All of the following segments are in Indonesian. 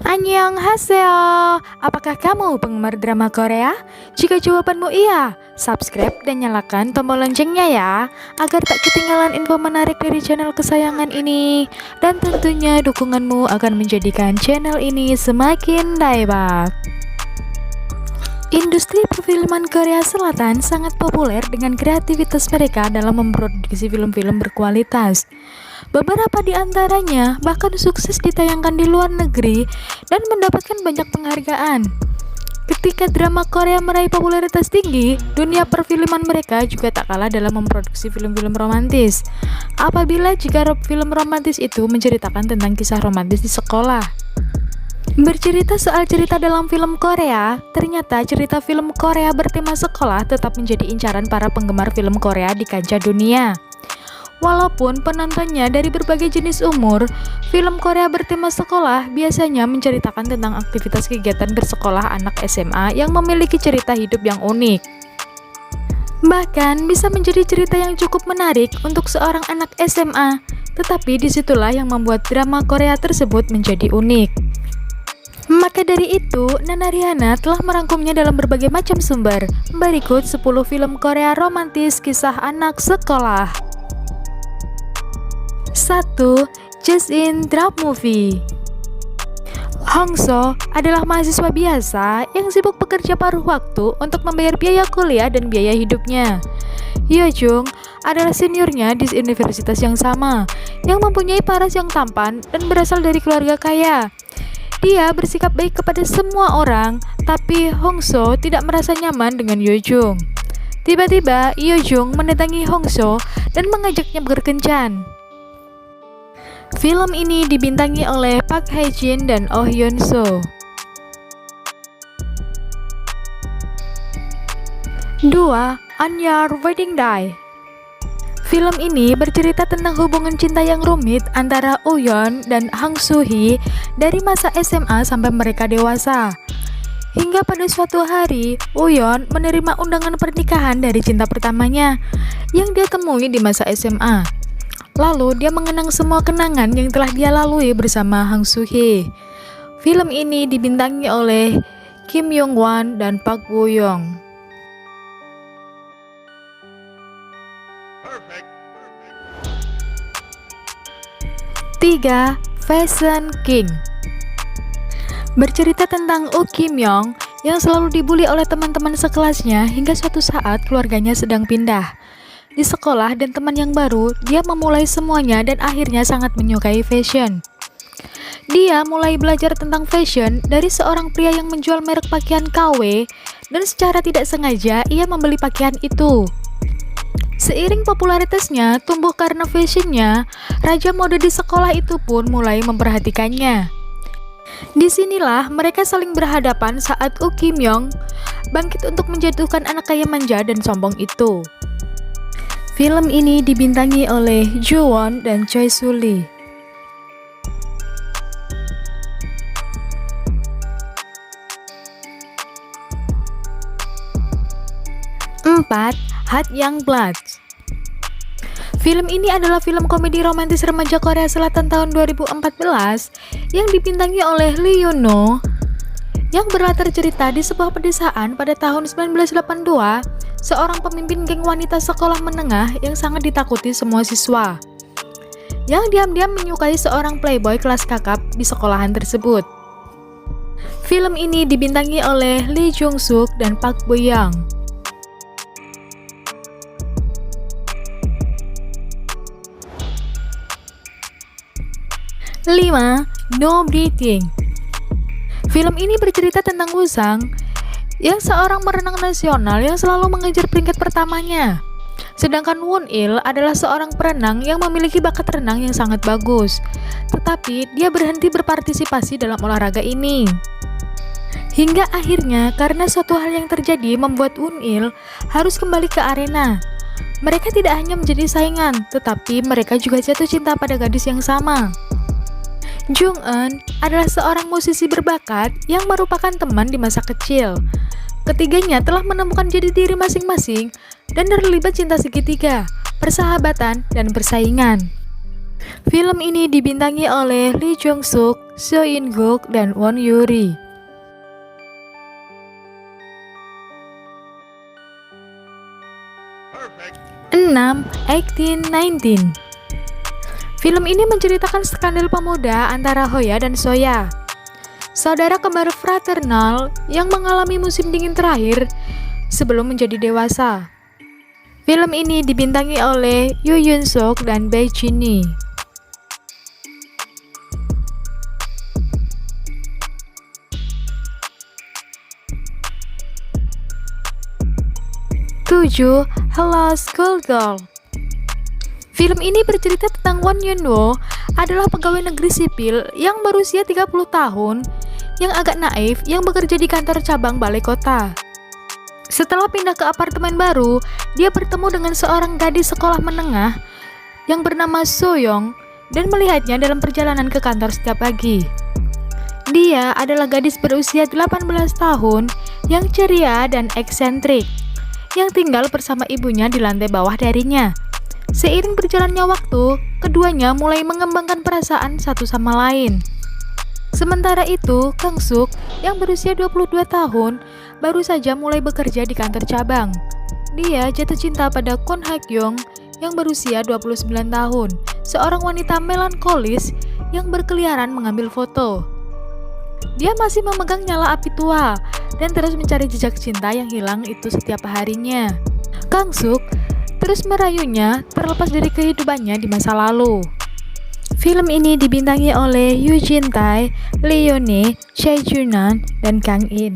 Annyeonghaseyo. Apakah kamu penggemar drama Korea? Jika jawabanmu iya, subscribe dan nyalakan tombol loncengnya ya, agar tak ketinggalan info menarik dari channel kesayangan ini. Dan tentunya dukunganmu akan menjadikan channel ini semakin daebak. Industri perfilman Korea Selatan sangat populer dengan kreativitas mereka dalam memproduksi film-film berkualitas. Beberapa di antaranya bahkan sukses ditayangkan di luar negeri dan mendapatkan banyak penghargaan. Ketika drama Korea meraih popularitas tinggi, dunia perfilman mereka juga tak kalah dalam memproduksi film-film romantis. Apabila jika film romantis itu menceritakan tentang kisah romantis di sekolah. Bercerita soal cerita dalam film Korea, ternyata cerita film Korea bertema sekolah tetap menjadi incaran para penggemar film Korea di kancah dunia. Walaupun penontonnya dari berbagai jenis umur, film Korea bertema sekolah biasanya menceritakan tentang aktivitas kegiatan bersekolah anak SMA yang memiliki cerita hidup yang unik. Bahkan bisa menjadi cerita yang cukup menarik untuk seorang anak SMA, tetapi disitulah yang membuat drama Korea tersebut menjadi unik. Maka dari itu, Nana Rihanna telah merangkumnya dalam berbagai macam sumber. Berikut 10 film Korea romantis kisah anak sekolah. 1. Just in Drop Movie. Hongso adalah mahasiswa biasa yang sibuk bekerja paruh waktu untuk membayar biaya kuliah dan biaya hidupnya. Yeojung adalah seniornya di universitas yang sama, yang mempunyai paras yang tampan dan berasal dari keluarga kaya. Dia bersikap baik kepada semua orang, tapi Hongso tidak merasa nyaman dengan Yeojung. Tiba-tiba, Yeojung mendatangi Hongso dan mengajaknya berkencan. Film ini dibintangi oleh Park Hae Jin dan Oh Hyun Soo. 2. On Your Wedding Day. Film ini bercerita tentang hubungan cinta yang rumit antara Uyeon dan Hang Soo-hee dari masa SMA sampai mereka dewasa. Hingga pada suatu hari, Uyeon menerima undangan pernikahan dari cinta pertamanya yang dia temui di masa SMA. Lalu dia mengenang semua kenangan yang telah dia lalui bersama Hang Soo-hee. Film ini dibintangi oleh Kim Young-won dan Park Bo-young. 3. Fashion King. Bercerita tentang Oh Kim Young yang selalu dibully oleh teman-teman sekelasnya hingga suatu saat keluarganya sedang pindah. Di sekolah dan teman yang baru, dia memulai semuanya dan akhirnya sangat menyukai fashion. Dia mulai belajar tentang fashion dari seorang pria yang menjual merek pakaian KW dan secara tidak sengaja ia membeli pakaian itu. Seiring popularitasnya tumbuh karena fashionnya, raja mode di sekolah itu pun mulai memperhatikannya. Disinilah mereka saling berhadapan saat Oh Kim Young bangkit untuk menjatuhkan anak kaya manja dan sombong itu. Film ini dibintangi oleh Joo Won dan Choi Soo Lee. 4. Hot Young Blood. Film ini adalah film komedi romantis remaja Korea Selatan tahun 2014 yang dibintangi oleh Lee Yoon No, yang berlatar cerita di sebuah pedesaan pada tahun 1982. Seorang pemimpin geng wanita sekolah menengah yang sangat ditakuti semua siswa, yang diam-diam menyukai seorang playboy kelas kakap di sekolahan tersebut. Film ini dibintangi oleh Lee Jung Suk dan Park Bo Young. 5. No Breathing. Film ini bercerita tentang Woo Sang yang seorang perenang nasional yang selalu mengejar peringkat pertamanya. Sedangkan Won Il adalah seorang perenang yang memiliki bakat renang yang sangat bagus, tetapi dia berhenti berpartisipasi dalam olahraga ini. Hingga akhirnya karena suatu hal yang terjadi membuat Won Il harus kembali ke arena. Mereka tidak hanya menjadi saingan, tetapi mereka juga jatuh cinta pada gadis yang sama. Jung Eun adalah seorang musisi berbakat yang merupakan teman di masa kecil. Ketiganya telah menemukan jati diri masing-masing dan terlibat cinta segitiga, persahabatan, dan persaingan. Film ini dibintangi oleh Lee Jong Suk, Seo In Guk, dan Won Yuri. 6. 1819. Film ini menceritakan skandal pemuda antara Hoya dan Soya, saudara kembar fraternal yang mengalami musim dingin terakhir sebelum menjadi dewasa. Film ini dibintangi oleh Yoo Yun Suk dan Bae Jin Hee. 7. Hello Schoolgirl. Film ini bercerita tentang Won Yun Wo, adalah pegawai negeri sipil yang berusia 30 tahun, yang agak naif, yang bekerja di kantor cabang balai kota. Setelah pindah ke apartemen baru, dia bertemu dengan seorang gadis sekolah menengah yang bernama So Young dan melihatnya dalam perjalanan ke kantor setiap pagi. Dia adalah gadis berusia 18 tahun yang ceria dan eksentrik, yang tinggal bersama ibunya di lantai bawah darinya. Seiring berjalannya waktu, keduanya mulai mengembangkan perasaan satu sama lain. Sementara itu, Kang Suk yang berusia 22 tahun baru saja mulai bekerja di kantor cabang. Dia jatuh cinta pada Kwon Hak Young yang berusia 29 tahun, seorang wanita melankolis yang berkeliaran mengambil foto. Dia masih memegang nyala api tua dan terus mencari jejak cinta yang hilang itu setiap harinya. Kang Suk terus merayunya terlepas dari kehidupannya di masa lalu. Film ini dibintangi oleh Yoo Jin Tae, Lee Yeon Hee, Chae Junan, dan Kang In.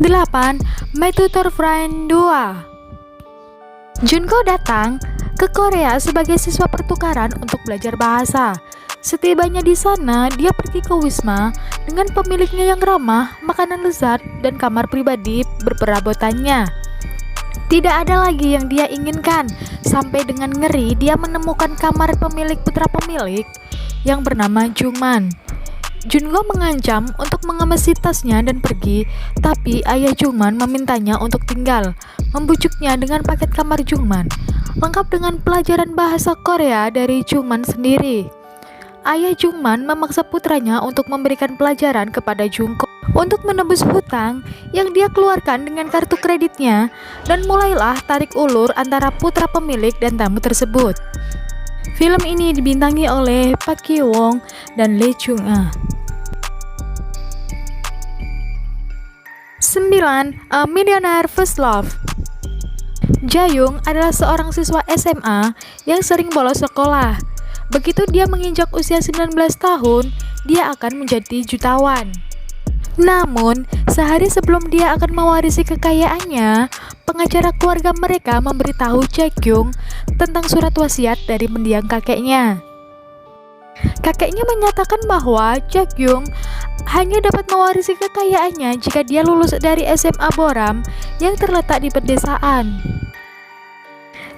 8. My Tutor Friend 2. Junko datang ke Korea sebagai siswa pertukaran untuk belajar bahasa. Setibanya di sana, dia pergi ke Wisma dengan pemiliknya yang ramah, makanan lezat, dan kamar pribadi berperabotannya. Tidak ada lagi yang dia inginkan, sampai dengan ngeri dia menemukan kamar pemilik putra pemilik yang bernama Jungman. Jungo mengancam untuk mengemasi tasnya dan pergi, tapi ayah Jungman memintanya untuk tinggal, membujuknya dengan paket kamar Jungman, lengkap dengan pelajaran bahasa Korea dari Jungman sendiri. Ayah Jungman memaksa putranya untuk memberikan pelajaran kepada Jungko untuk menebus hutang yang dia keluarkan dengan kartu kreditnya, dan mulailah tarik ulur antara putra pemilik dan tamu tersebut. Film ini dibintangi oleh Park Ki Won dan Lee Chung Ah. 9. A Millionaire First Love. Jae-young adalah seorang siswa SMA yang sering bolos sekolah. Begitu dia menginjak usia 19 tahun, dia akan menjadi jutawan. Namun, sehari sebelum dia akan mewarisi kekayaannya, pengacara keluarga mereka memberitahu Jae-young tentang surat wasiat dari mendiang kakeknya. Kakeknya menyatakan bahwa Jae-young hanya dapat mewarisi kekayaannya jika dia lulus dari SMA Boram yang terletak di pedesaan.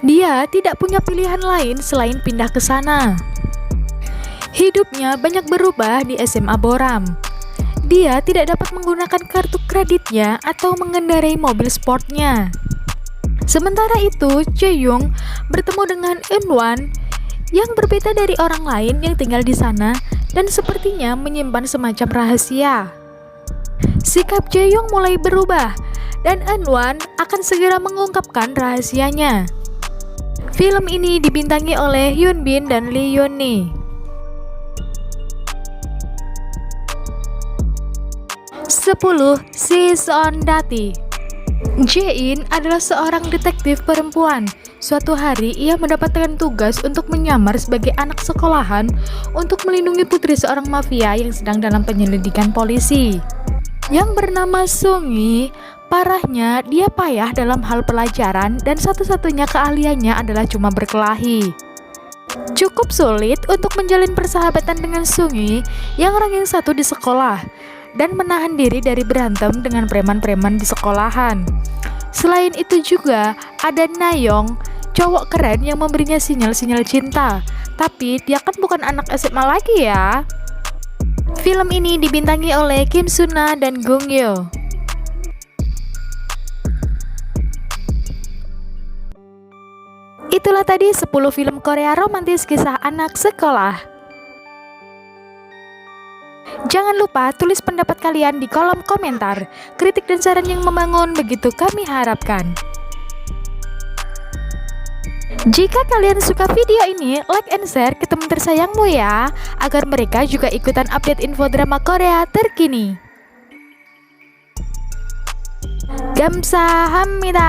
Dia tidak punya pilihan lain selain pindah ke sana. Hidupnya banyak berubah di SMA Boram. Dia tidak dapat menggunakan kartu kreditnya atau mengendarai mobil sportnya. Sementara itu, Jae-young bertemu dengan Eun-wan yang berbeda dari orang lain yang tinggal di sana dan sepertinya menyimpan semacam rahasia. Sikap Jae-young mulai berubah dan Eun-wan akan segera mengungkapkan rahasianya. Film ini dibintangi oleh Hyun Bin dan Lee Yeon Hee. 10. Seon Dati. Jae-in adalah seorang detektif perempuan. Suatu hari ia mendapatkan tugas untuk menyamar sebagai anak sekolahan untuk melindungi putri seorang mafia yang sedang dalam penyelidikan polisi. Yang bernama Sung-hee. Parahnya, dia payah dalam hal pelajaran dan satu-satunya keahliannya adalah cuma berkelahi. Cukup sulit untuk menjalin persahabatan dengan Sung-hee yang ranking 1 di sekolah dan menahan diri dari berantem dengan preman-preman di sekolahan. Selain itu juga ada Na-young, cowok keren yang memberinya sinyal-sinyal cinta, tapi dia kan bukan anak SMA lagi ya. Film ini dibintangi oleh Kim Suna dan Gung Yo. 11. Itulah tadi 10 film Korea romantis kisah anak sekolah. Jangan lupa tulis pendapat kalian di kolom komentar. Kritik dan saran yang membangun begitu kami harapkan. Jika kalian suka video ini, like and share ke teman tersayangmu ya, agar mereka juga ikutan update info drama Korea terkini. 감사합니다.